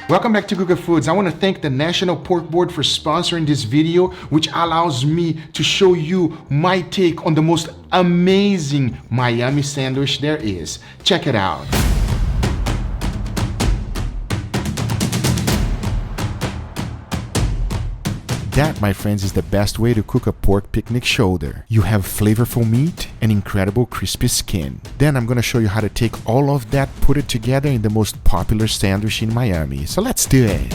Welcome back to Guga Foods. I want to thank the National Pork Board for sponsoring this video, which allows me to show you my take on the most amazing Miami sandwich there is. Check it out. That, my friends, is the best way to cook a pork picnic shoulder. You have flavorful meat and incredible crispy skin. Then I'm gonna show you how to take all of that, put it together in the most popular sandwich in Miami. So let's do it.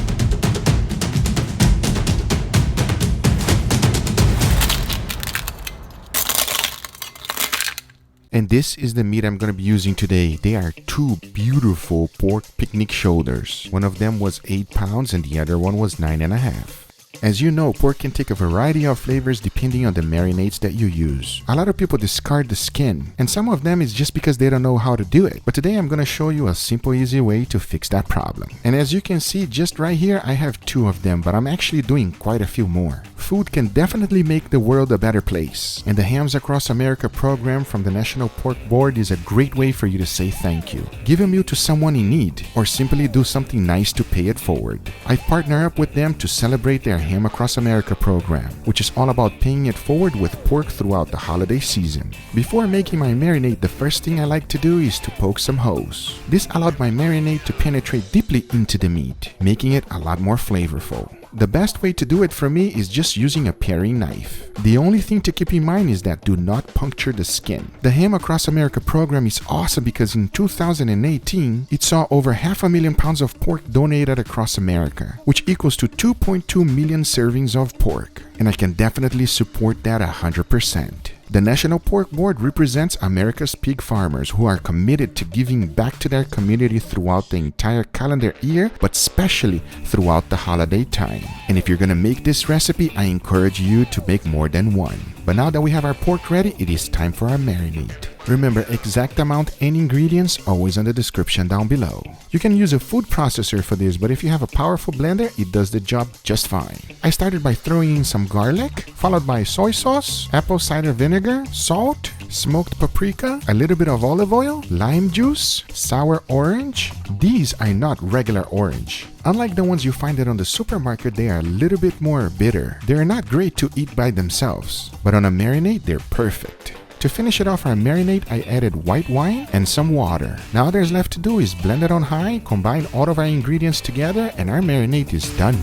And this is the meat I'm going to be using today. They are two beautiful pork picnic shoulders. One of them was 8 pounds and the other one was 9.5. As you know, pork can take a variety of flavors depending on the marinades that you use. A lot of people discard the skin, and some of them is just because they don't know how to do it. But today I'm going to show you a simple, easy way to fix that problem. And as you can see, just right here, I have 2 of them, but I'm actually doing quite a few more. Food can definitely make the world a better place. And the Hams Across America program from the National Pork Board is a great way for you to say thank you. Give a meal to someone in need, or simply do something nice to pay it forward. I've partnered up with them to celebrate their Ham Across America program, which is all about paying it forward with pork throughout the holiday season. Before making my marinade, the first thing I like to do is to poke some holes. This allowed my marinade to penetrate deeply into the meat, making it a lot more flavorful. The best way to do it for me is just using a paring knife. The only thing to keep in mind is that do not puncture the skin. The Ham Across America program is awesome because in 2018, it saw over 500,000 pounds of pork donated across America, which equals to 2.2 million servings of pork. And I can definitely support that 100%. The National Pork Board represents America's pig farmers who are committed to giving back to their community throughout the entire calendar year, but especially throughout the holiday time. And if you're gonna make this recipe, I encourage you to make more than one. But now that we have our pork ready, it is time for our marinade. Remember, exact amount and ingredients always in the description down below. You can use a food processor for this, but if you have a powerful blender, it does the job just fine. I started by throwing in some garlic, followed by soy sauce, apple cider vinegar, salt, smoked paprika, a little bit of olive oil, lime juice, sour orange. These are not regular orange. Unlike the ones you find on the supermarket, they are a little bit more bitter. They are not great to eat by themselves, but on a marinade, they're perfect. To finish it off our marinade, I added white wine and some water. Now all there's left to do is blend it on high, combine all of our ingredients together, and our marinade is done.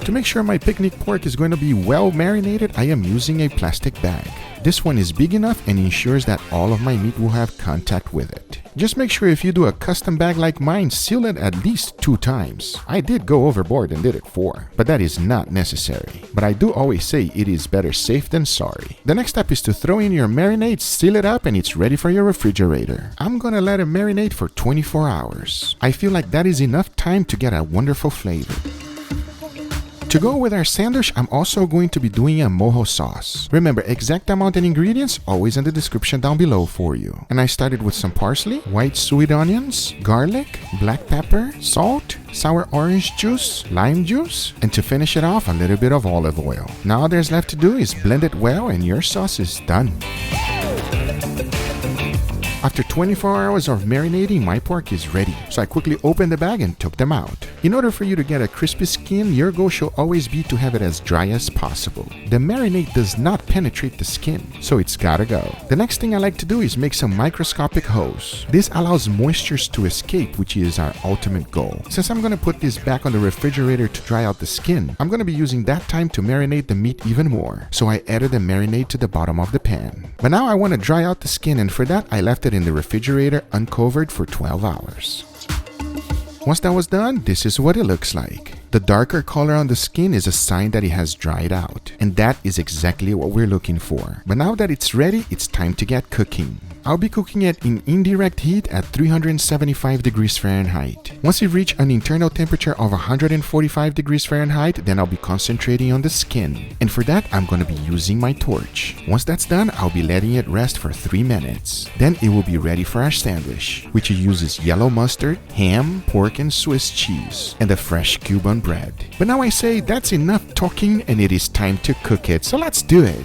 To make sure my picnic pork is going to be well marinated, I am using a plastic bag. This one is big enough and ensures that all of my meat will have contact with it. Just make sure if you do a custom bag like mine, seal it at least 2 times. I did go overboard and did it 4, but that is not necessary. But I do always say it is better safe than sorry. The next step is to throw in your marinade, seal it up, and it's ready for your refrigerator. I'm gonna let it marinate for 24 hours. I feel like that is enough time to get a wonderful flavor. To go with our sandwich, I'm also going to be doing a mojo sauce. Remember, exact amount and ingredients always in the description down below for you. And I started with some parsley, white sweet onions, garlic, black pepper, salt, sour orange juice, lime juice, and to finish it off, a little bit of olive oil. Now all there's left to do is blend it well and your sauce is done. After 24 hours of marinating, my pork is ready, so I quickly opened the bag and took them out. In order for you to get a crispy skin, your goal should always be to have it as dry as possible. The marinade does not penetrate the skin, so it's gotta go. The next thing I like to do is make some microscopic holes. This allows moistures to escape, which is our ultimate goal. Since I'm gonna put this back on the refrigerator to dry out the skin, I'm gonna be using that time to marinate the meat even more. So I added the marinade to the bottom of the pan. But now I want to dry out the skin, and for that I left it in the refrigerator uncovered for 12 hours. Once that was done, this is what it looks like. The darker color on the skin is a sign that it has dried out, and that is exactly what we're looking for. But now that it's ready, it's time to get cooking. I'll be cooking it in indirect heat at 375 degrees Fahrenheit. Once it reaches an internal temperature of 145 degrees Fahrenheit, then I'll be concentrating on the skin. And for that, I'm going to be using my torch. Once that's done, I'll be letting it rest for 3 minutes. Then it will be ready for our sandwich, which uses yellow mustard, ham, pork, and Swiss cheese, and a fresh Cuban bread. But now I say that's enough talking and it is time to cook it, so let's do it.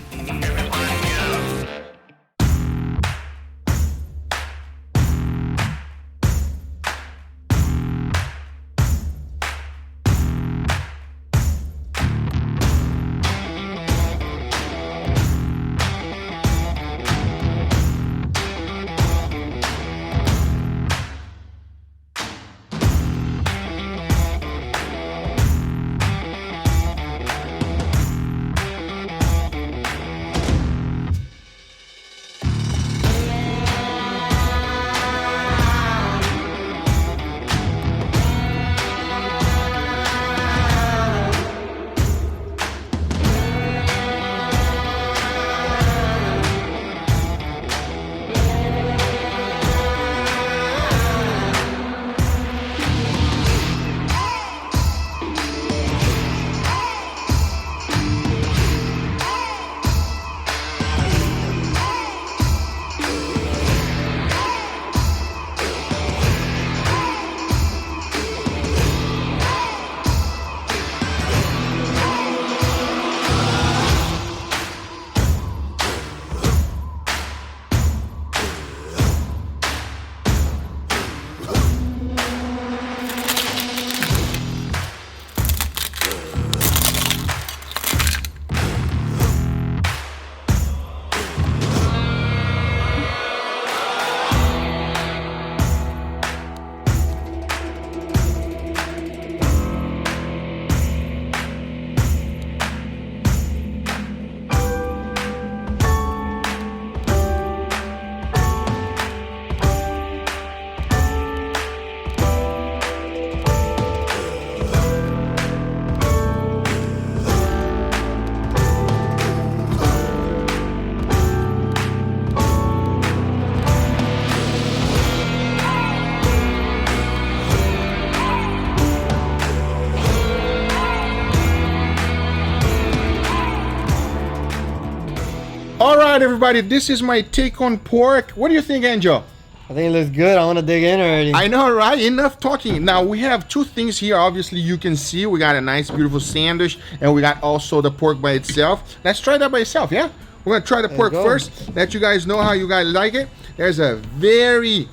right, everybody, this is my take on pork. What do you think, Angel? I think it looks good. I want to dig in already. I know, right? Enough talking. Now, we have two things here. Obviously, you can see we got a nice, beautiful sandwich, and we got also the pork by itself. Let's try that by itself, yeah? We're going to try the pork first. Let you guys know how you guys like it. There's a very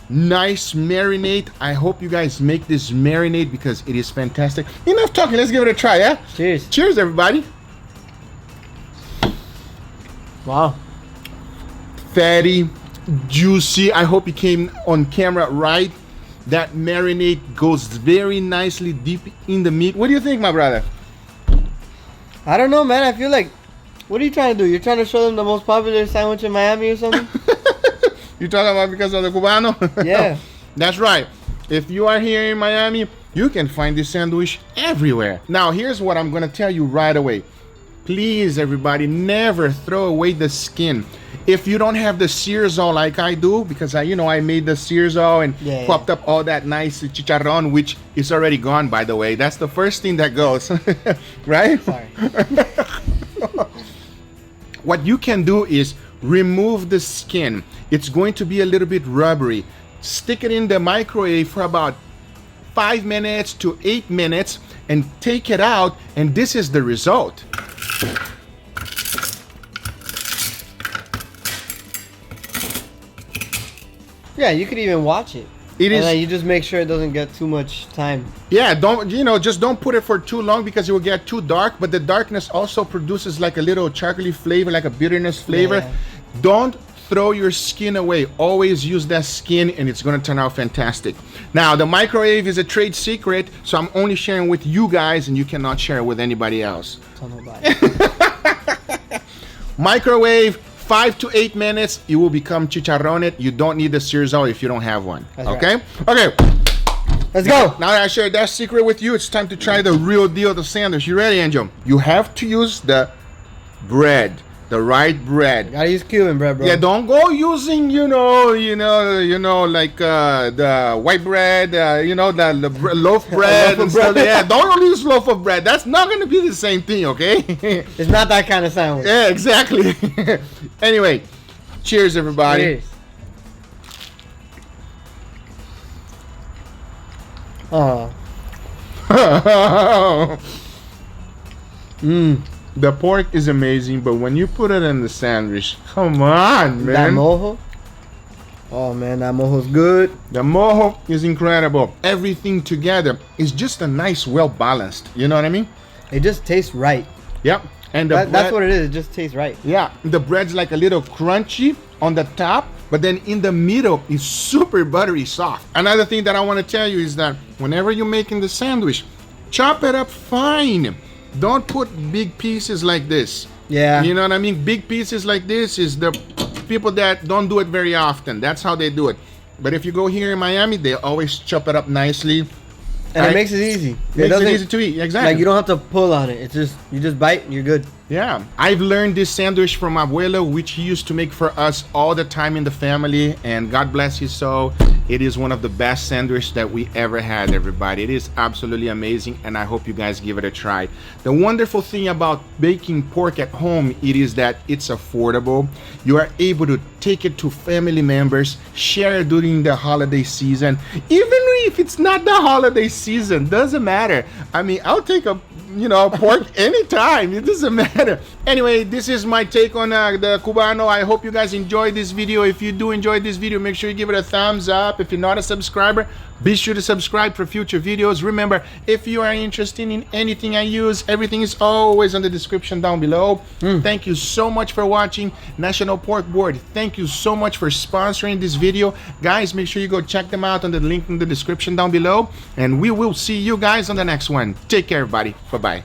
nice marinade. I hope you guys make this marinade because it is fantastic. Enough talking. Let's give it a try, yeah? Cheers. Cheers, everybody. Wow. Fatty, juicy. I hope it came on camera right. That marinade goes very nicely deep in the meat. What do you think, my brother? I don't know, man. I feel like, what are you trying to do? You're trying to show them the most popular sandwich in Miami or something? You talking about because of the Cubano? Yeah. That's right. If you are here in Miami, you can find this sandwich everywhere. Now, here's what I'm gonna tell you right away. Please, everybody, never throw away the skin. If you don't have the Searzall like I do, because I made the Searzall and popped up all that nice chicharron, which is already gone, by the way. That's the first thing that goes, right? Sorry. What you can do is remove the skin. It's going to be a little bit rubbery. Stick it in the microwave for about 5 minutes to 8 minutes and take it out, and this is the result. Yeah, you could even watch it. It is. You just make sure it doesn't get too much time. Yeah, just don't put it for too long because it will get too dark. But the darkness also produces like a little chocolatey flavor, like a bitterness flavor. Yeah. Don't throw your skin away. Always use that skin, and it's gonna turn out fantastic. Now, the microwave is a trade secret, so I'm only sharing with you guys, and you cannot share it with anybody else. Tell nobody. Microwave. 5 to 8 minutes, it will become chicharrones. You don't need the Searzall if you don't have one. That's okay? Right. Okay. Let's go. Now that I shared that secret with you, it's time to try the real deal of the sandwich. You ready, Angel? You have to use the bread, the right bread. Gotta use Cuban bread, bro. Yeah, don't go using, like the white bread, the loaf bread and stuff. Yeah, don't use loaf of bread. That's not gonna be the same thing, okay? It's not that kind of sandwich. Yeah, exactly. Anyway, cheers, everybody. Cheers. Oh. The pork is amazing, but when you put it in the sandwich, come on, man. That mojo? Oh, man, that mojo's good. The mojo is incredible. Everything together is just a nice, well-balanced. You know what I mean? It just tastes right. Yep. And that's what it is. It just tastes right. Yeah. The bread's like a little crunchy on the top, but then in the middle is super buttery soft. Another thing that I want to tell you is that whenever you're making the sandwich, chop it up fine. Don't put big pieces like this. Yeah. You know what I mean? Big pieces like this is the people that don't do it very often. That's how they do it. But if you go here in Miami, they always chop it up nicely. And it makes it easy. It makes it easy to eat. Exactly. Like, you don't have to pull on it. It's just, you just bite and you're good. Yeah. I've learned this sandwich from Abuelo, which he used to make for us all the time in the family. And God bless his soul. It is one of the best sandwiches that we ever had, everybody. It is absolutely amazing, and I hope you guys give it a try. The wonderful thing about baking pork at home, it is that it's affordable. You are able to take it to family members, share it during the holiday season. Even if it's not the holiday season, doesn't matter. I mean, I'll take a pork anytime. It doesn't matter. Anyway, this is my take on the Cubano. I hope you guys enjoyed this video. If you do enjoy this video, make sure you give it a thumbs up. If you're not a subscriber, be sure to subscribe for future videos. Remember, if you are interested in anything I use, everything is always in the description down below. Thank you so much for watching. National Pork Board, thank you so much for sponsoring this video. Guys, make sure you go check them out on the link in the description down below. And we will see you guys on the next one. Take care, everybody. Bye-bye.